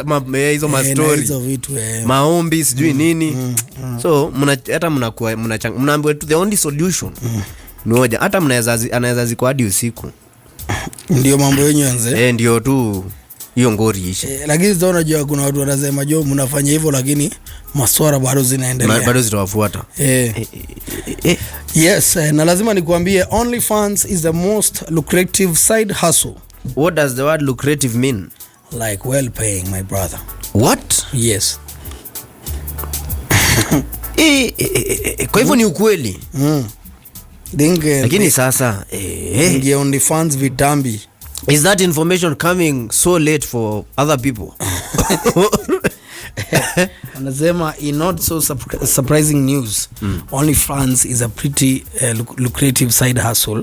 Hizo ma story. Hizo vitu maombi sijui nini. So hata mnaambiwa the only solution. Moja hata anaweza ziko hadi usiku. Ndio mambo yenyewe anze. Ndio tu hiyo ngori ishi. Lakini sasa unajua kuna watu wanasema mnafanya hivyo lakini maswara bado zinaendelea. Bado zitawafuata. Yes, na lazima nikuambie OnlyFans is the most lucrative side hustle. What does the word lucrative mean? Like well paying, my brother. What? Yes. Kwa hivyo ni ukweli. Lakini sasa OnlyFans vitambi. Is that information coming so late for other people? Anasema in not so surprising news, OnlyFans is a pretty lucrative side hustle.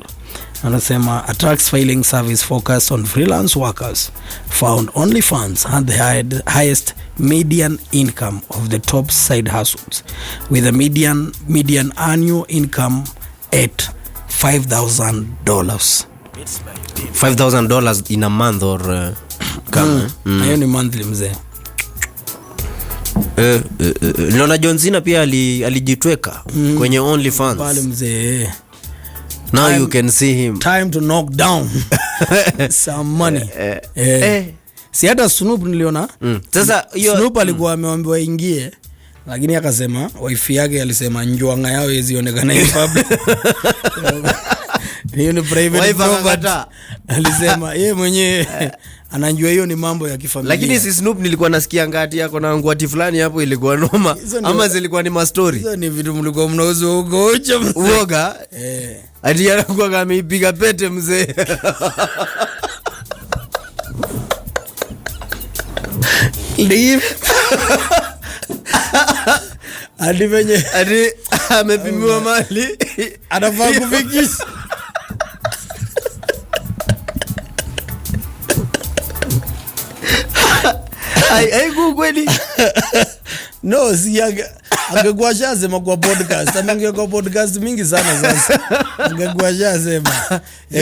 Anasema a tax filing service focused on freelance workers found OnlyFans had the highest median income of the top side hustles, with a median annual income at $5,000. $5,000 in a month or kama hiyo ni monthly mzee. Niliona John Cena pia alijitweka kwenye OnlyFans pale mzee. Now you can see him. Time to knock down some money. Si hata Snoop niliona. Sasa hiyo Snoop alikuwa ameambiwa ingie, lakini akasema wife yake alisema njwanga yao izionekane in public. Hiyo ni private property. Alisema yeye mwenyewe anajua hiyo ni mambo ya kifamilia. Lakini si Snoop nilikuwa nasikia ngati yako na ngwati fulani hapo ilikuwa noma ama zilikuwa ni mastori. Hizo ni vitu mlikuwa mnauza huko ucha uoga. Hadi anakuwa kama ameipiga pete mzee. Leave. Hadi venye amepimiwa mali anafaa kufikisha. Ai kweli. No, si angekuwa shasema kwa podcast. Angekuwa podcast mingi sana sasa. Angekuwa shasema.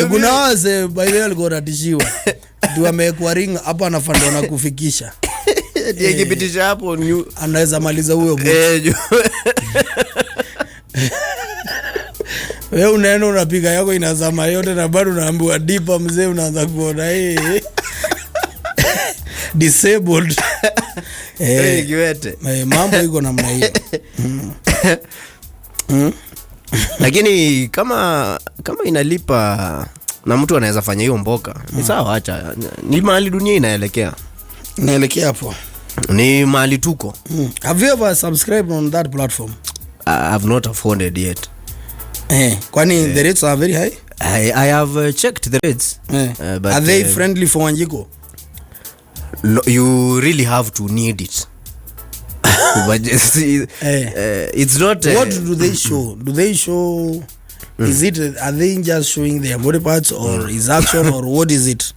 Kuna wase by the way alikuwa anatishiwa. Ndio amekuwa ring hapa anafanya na kufikisha. Ndiye kipitisha hapo anaweza maliza huyo. Wewe unaenda unapiga yako inazama yote na bado unaambiwa dipa mzee unaanza kuona disabled. Kiwete. Mambo iko namna hiyo. Lakini kama inalipa na mtu anaweza fanya hiyo mboka. Ni sawa, acha. Ni mahali dunia inaelekea. Inaelekea hapo. Ni mahali tuko. Have you ever subscribed on that platform? I have not afforded yet. Kwani the rates are very high? I have checked the rates. But are they friendly for Wanjiko? No, you really have to need it. But it's not. What do they show? Do they show? Is it? Are they just showing their body parts, or is action, or what is it?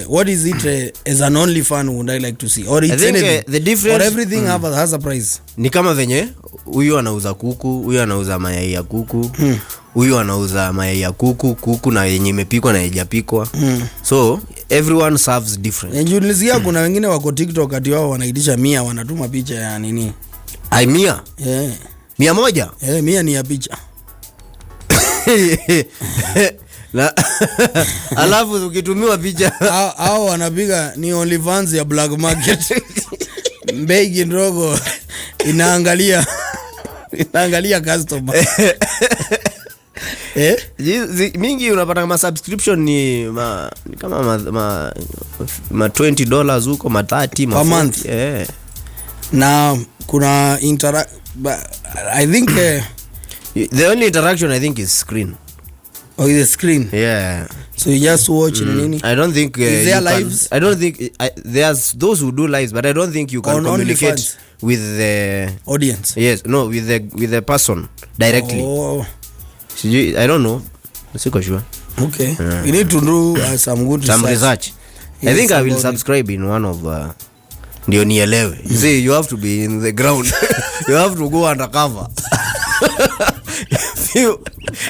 What is it as an OnlyFans would I like to see? Or it's anything? The difference, or everything has a price. Ni kama venye huyu anauza kuku, huyu anauza mayai ya kuku, huyu anauza mayai ya kuku na yenye imepikwa na haijapikwa. So everyone serves different. Nilisikia kuna wengine wako TikTok ati wao wanaitisha 100 wanatuma picha ya nini? 100? 100? 100 ni ya picha. Na alafu ukitumiwa picha hao wanapiga ni OnlyFans ya black market. Mbegi ndogo inaangalia customer. Mingi unapata kama subscription ni kama ma $20 huko, ma 30 per month. Na kuna I think the only interaction I think is screen. Oh, the screen. Yeah. So you just watch nini? I don't think is there lives? I don't think there's those who do lives, but I don't think you can on communicate with the audience. Yes, no, with the person directly. Oh. I don't know. Siko sure. Okay. You need to do some research. I think I will subscribe in one of ndio nielewe. See, you have to be in the ground. You have to go undercover.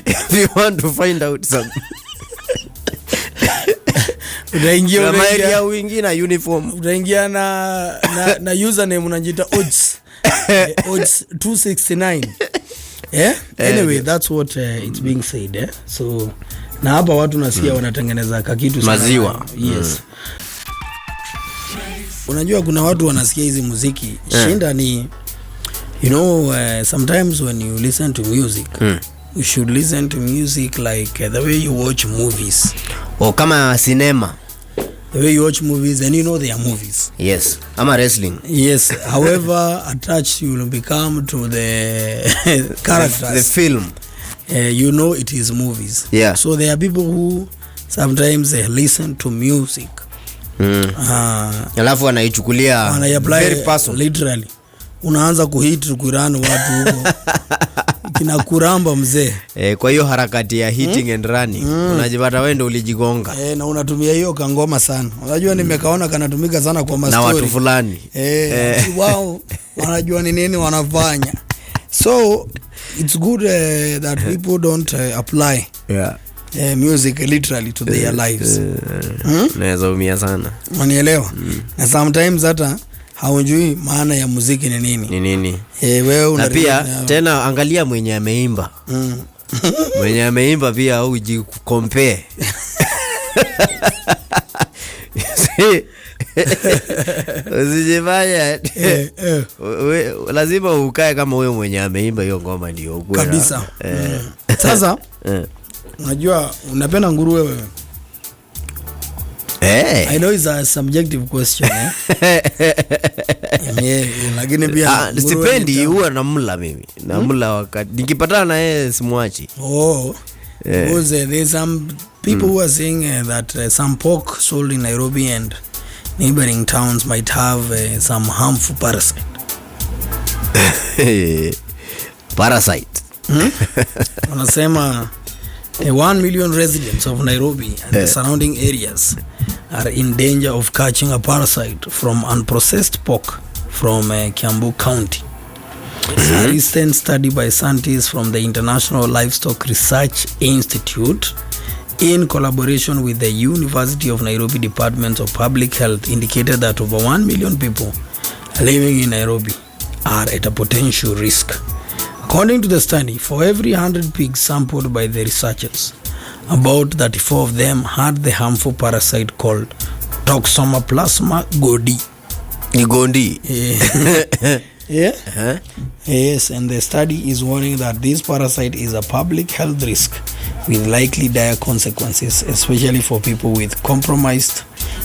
If you want to find out some utaingia wingi na uniform, utaingia na username unajiita odds 269. Anyway, that's what it's being said. So na hapa watu nasikia wanatengeneza kakitu maziwa. Yes. Unajua kuna watu wanasikia hizi muziki shinda ni sometimes when you listen to music you should listen to music like the way you watch movies, or kama cinema, the way you watch movies and they are movies. Yes, ama wrestling. Yes. However attached you will become to the characters, the film, it is movies. Yeah. So there are people who sometimes they listen to music alafu anaichukulia very personal, literally unaanza kuhit kurana watu huko kina kuramba mzee. Kwa hiyo harakati ya hitting and running unajipata wewe ndio ulijigonga. Na unatumia hiyo kangoma sana. Unajua nimekaona kanatumika sana kwa mastori na watu fulani. Wao wanajua ni nini wanafanya. So it's good that people don't apply. Yeah. music literally to their lives. Naweza umia sana. Manielewa? Na sometimes hata haujui maana ya muziki ni nini. Ni nini? Wewe una pia tena angalia mwenye ameimba. Mwenye ameimba pia au compare. Usijifanya. Lazima ukae kama wewe mwenye ameimba hiyo ngoma ndio ukweli. Kabisa. Sasa unajua unapenda nguruwe wewe? I know it's a subjective question. Lakini pia sipendi huwa namla mimi. Namla wakati nikipatana na yeye simwachi. Because there's some people who are saying that some pork sold in Nairobi and neighboring towns might have some harmful parasite. Parasite. Wanasema 1 million residents of Nairobi and the surrounding areas are in danger of catching a parasite from unprocessed pork from Kiambu County. A recent study by scientists from the International Livestock Research Institute in collaboration with the University of Nairobi Department of Public Health indicated that over 1 million people living in Nairobi are at a potential risk. According to the study, for every 100 pigs sampled by the researchers, about 34 of them had the harmful parasite called Toxoplasma gondii. Gondii. Yes, and the study is warning that this parasite is a public health risk with likely dire consequences, especially for people with compromised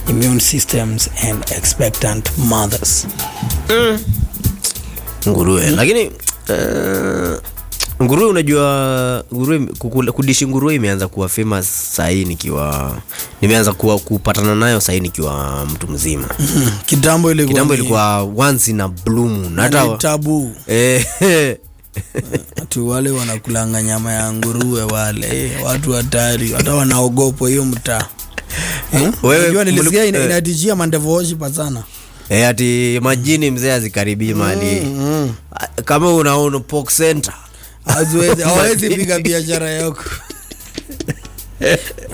immune systems and expectant mothers. Nguruwe. Lakini nguruwe unajua kudishi nguruwe imeanza kuwa famous sahi nimeanza kupatana nayo sahi nikiwa mtu mzima. Kitambo ilikuwa once in a blue moon. Hata tabu. Watu wale wanakulanga nyama ya nguruwe wale. Watu hatari. Hata wanaogopa hiyo mtaa. Unajua nilisikia inatishia mandevoshi sana. Ati majini mzee azikaribii mali. Kama unaona pork center hawezi piga biashara yako.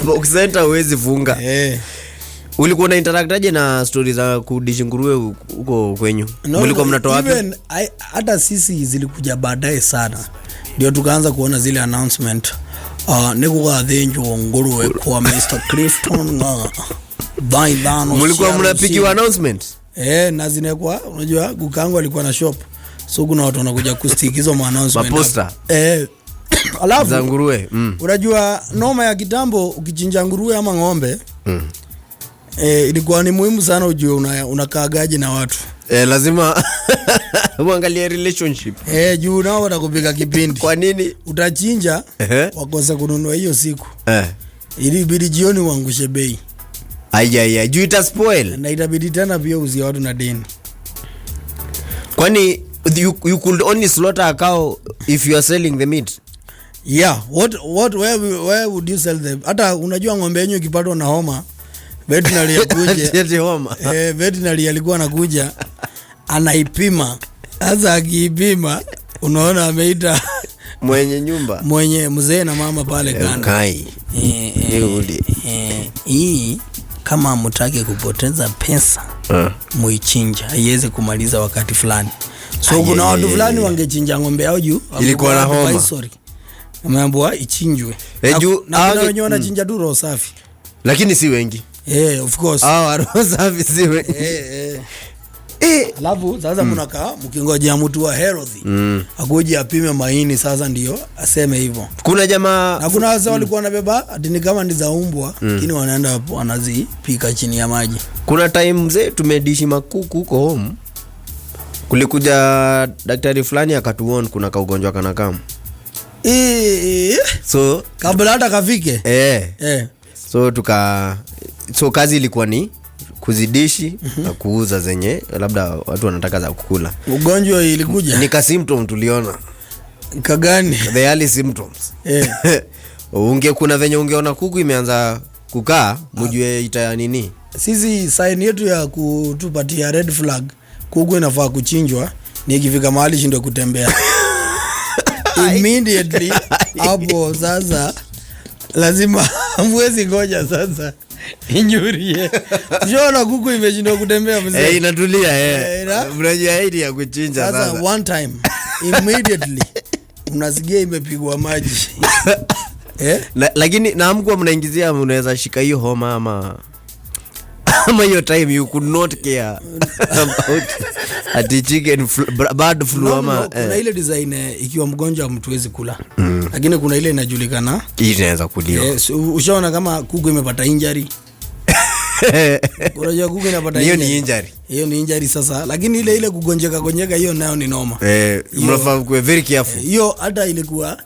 Pork center huwezi funga. Ulikuwa na interactaje na stories za kudishi nguruwe huko kwenyu? Mlikuwa mnatoa wapi? Hata sisi zilikuja baadaye sana. Ndio tukaanza kuona zile announcement. Nikuga dhenjo nguruwe kwa Mr. Clifton buy down. Mlikuwa mnapikiwa announcement? Na zinekwa unajua gukangu alikuwa na shop. So kuna watu wanakuja kustick hizo announcement. Maposta. Alafu za nguruwe. Unajua noma ya kitambo ukichinja nguruwe ama ng'ombe. Ilikuwa ni muhimu sana ujue unakaagaje na watu. Lazima uangalie relationship. Juu nao watakupiga kipindi. Kwa nini? Utachinja wakosa kununua hiyo siku. Ili bidi jioni uangushe bei. Aya, juu ita spoil. Na itabidi tena pia uzie watu na deni. Kwani you could only slaughter a cow if you are selling the meat? Yeah, where would you sell them? Hata unajua ng'ombe yenyewe ikipatwa na homa, veterinary yakuje. Veterinary alikuwa anakuja anaipima. Sasa akiipima unaona ameita mwenye nyumba, mwenye mzee na mama pale kando. Hii kama mtake kupoteza pesa muichinja haiweze kumaliza wakati fulani. So kuna watu fulani wangechinja ng'ombe yao juu ilikuwa na homa. Ameambiwa ichinjwe. Na wenyewe wanachinja tu roho safi. Lakini si wengi. Of course. Roho safi si wengi. Alafu sasa mnakaa mkingojea mtu wa healthy akuje apime maini sasa ndio aseme hivyo. Kuna jamaa na kuna wazee walikuwa wanabeba ati ni kama ni za umbwa lakini wanaenda wanazipika chini ya maji. Kuna time mzee tumedishi makuku huko home. Kulikuja daktari fulani akatuona kuna kaugonjwa kana kama. So kabla hata kafike. So kazi ilikuwa ni kuzidishi na kuuza zenye labda watu wanataka za kukula. Ugonjwa ilikuja nika symptom tuliona kagani the early symptoms. Kuna venye ungeona kuku imeanza kukaa mjue ita nini. Sisi sign yetu ya kutupatia red flag kuku inafaa kuchinjwa ni ikifika mahali shindwe kutembea. Immediately hapo sasa lazima mwezi ngoja sasa inyurie. Jona kuku imeshindwa kutembea mzee. Inatulia unajua hili ya kuchinja sasa. Sasa one time immediately unasikia imepigwa maji. Lakini naamkwa mnaingizia mnaweza shika hiyo homa ama hiyo time you could not care about a chicken bird flu ama kuna ile design ikiwa mgonjwa mtu hawezi kula. Lakini kuna ile inajulikana hii inaweza kuliwa. Ushaona kama kuku imepata injury. Unajua kuku inapata hiyo ni injury. Hiyo ni injury sasa, lakini ile kugonjeka hiyo nayo ni noma. Mnafaa kuwa very careful. Hiyo hata ilikuwa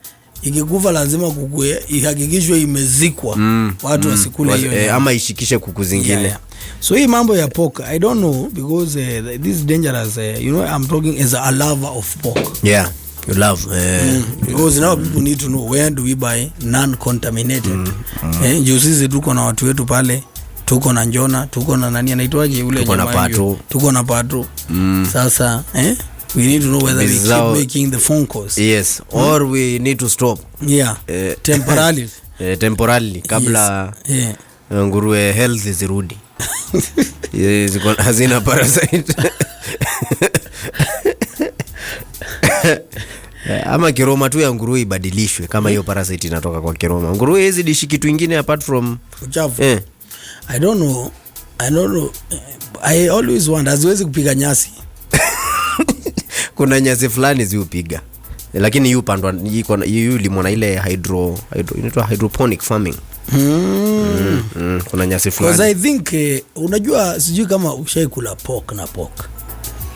ikikufa lazima kukue ihakikishwe imezikwa. Watu wasikule hiyo ama ishikishe kuku zingine. So hii mambo ya pork, I don't know because this is dangerous. You know, I'm talking as a lover of pork. Yeah, you love. Because now people need to know where do we buy non-contaminated. Juu sisi tuko na watu wetu pale, tuko na Njona, tuko na nani anaitwaje ule jamaa, tuko na Patro. Sasa we need to know whether we keep making the phone calls. Yes, or we need to stop. Yeah, temporarily. Temporarily kabla nguruwe health zirudi. Ziko hazina parasite. Ama kiroma tu ya nguruwe ibadilishwe kama hiyo parasite inatoka kwa kiroma. Nguruwe hizi dishi kitu kingine apart from uchafu. I don't know. I always want aziwezi kupiga nyasi. Kuna nyasi fulani ziupiga. Lakini yu pandwa yu limona ile inaitwa hydroponic farming. Kuna nyasi fulani. Because I think unajua sijui kama ushaikula pork na pork.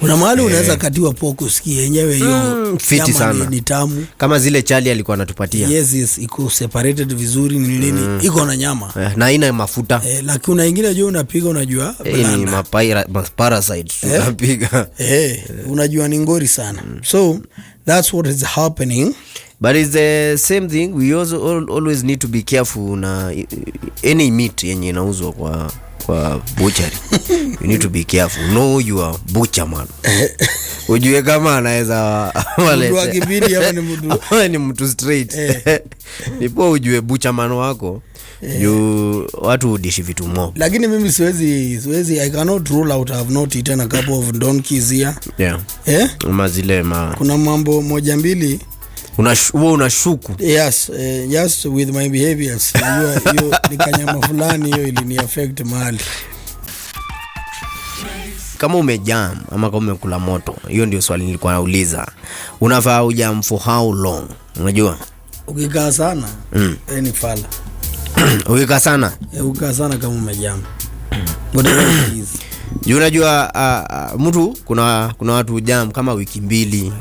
Kuna mahali unaweza katiwa pork usikie yenyewe hiyo fiti sana. Ni tamu. Kama zile chali alikuwa anatupatia. Yes, iko separated vizuri ni nini? Iko na nyama. Na haina mafuta. Lakini kuna nyingine juu unapiga unajua ni parasites unapiga. Unajua ni ngori sana. So that's what is happening. But it's the same thing. We also always need to be careful na any meat yenye inauzwa kwa butchery. You need to be careful. Know you are butcher man. Ujue kama anaweza mtu akibidi hapa ni mtu ni mtu straight. Nipo ujue butcher man wako. Watu udishi vitu mo. Lakini mimi siwezi I cannot rule out I have not eaten a couple of donkeys here. Yeah. Mazile kuna mambo moja mbili unashuku. Yes, just with my behaviors. Hiyo ni kanyama fulani hiyo ilini affect mahali. Kama umejam ama kama umekula moto, hiyo ndio swali nilikuwa nauliza. Unafaa ujam for how long? Unajua? Ukikaa sana, ni fala. Ukikaa sana? Ukikaa sana kama umejam. Whatever it is. Unajua mtu kuna watu jam kama wiki 2.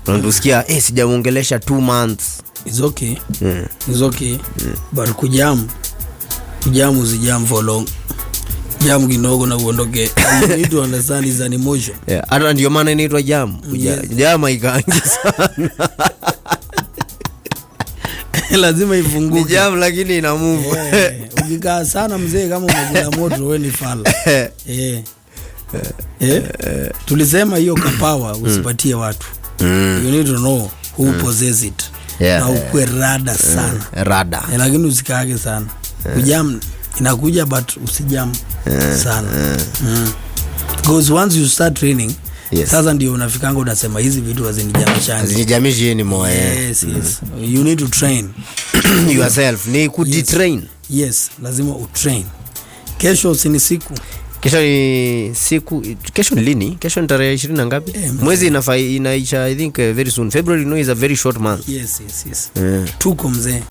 Unatusikia sijamuongelesha 2 months. It's okay. It's okay. But kujam usijam for long. Jam kidogo na uondoke. You need to understand is an emotion. Hata ndio maana inaitwa jam. Jam ikaangi sana. Lazima ifunguke. Ni jam lakini ina move. Ukikaa sana mzee kama unakula moto wewe ni fala. Tulisema hiyo kapawa usipatie watu. You need to know who possess it. Na ukwe rada sana. Rada. Lakini usikaage sana. Kujam inakuja but usijam sana. Because once you start training, sasa ndio unafikanga unasema hizi vitu hazinijamishi anymore. Yes. You need to train yourself. Ni kujitrain. Yes, lazima utrain. Kesho ni siku. Kesho ni lini? Kesho ni tarehe 20 na ngapi? Mwezi inaisha I think very soon. February is a very short month. Yes. Tuko mzee.